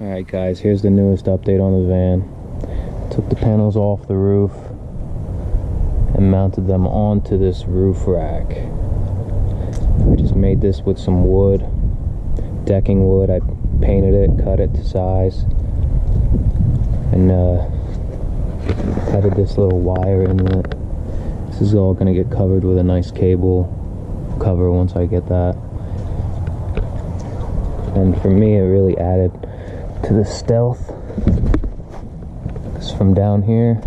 Alright guys, here's the newest update on the van. Took the panels off the roof and mounted them onto this roof rack. I just made this with some wood, decking wood. I painted it, cut it to size, and added this little wire in it. This is all going to get covered with a nice cable cover once I get that. And for me, it really added to the stealth. Because from down here,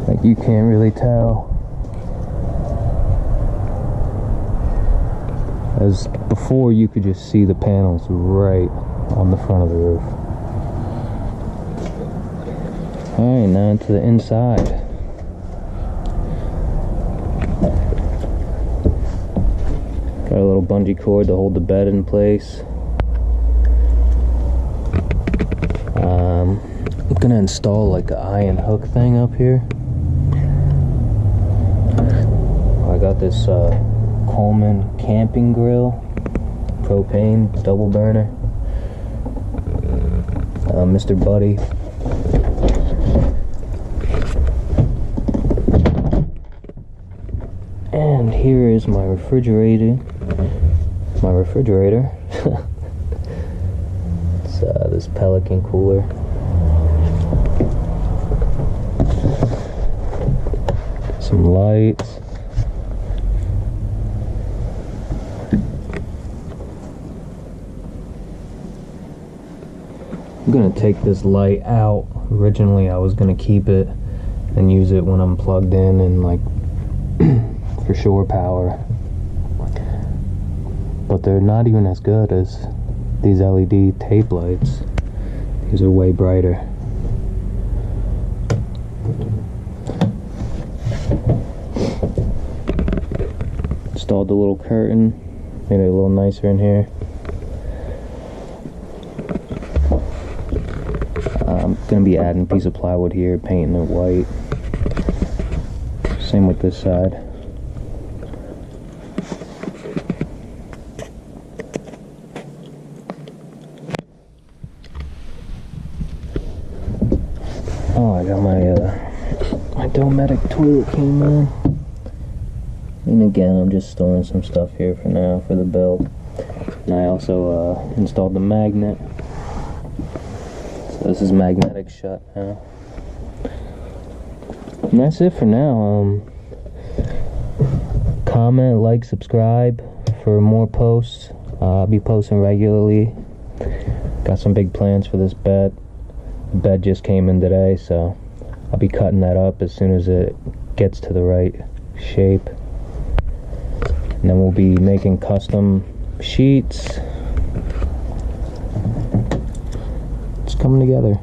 like, you can't really tell. As before, you could just see the panels right on the front of the roof. Alright, now into the inside. Got a little bungee cord to hold the bed in place. I'm gonna install like an iron hook thing up here. I got this Coleman camping grill, propane double burner. Mr. Buddy. And here is my refrigerator. It's this Pelican cooler. Some lights. I'm gonna take this light out. Originally I was gonna keep it and use it when I'm plugged in and like for shore power, but they're not even as good as these LED tape lights. These are way brighter. Installed the little curtain, made it a little nicer in here. I'm gonna be adding a piece of plywood here, painting it white. Same with this side. Oh, I got my Dometic toilet came in. And again, I'm just storing some stuff here for now for the build. And I also installed the magnet. So this is magnetic shut now. And that's it for now. Comment, like, subscribe for more posts. I'll be posting regularly. Got some big plans for this bed. The bed just came in today, so I'll be cutting that up as soon as it gets to the right shape. And then we'll be making custom sheets. It's coming together.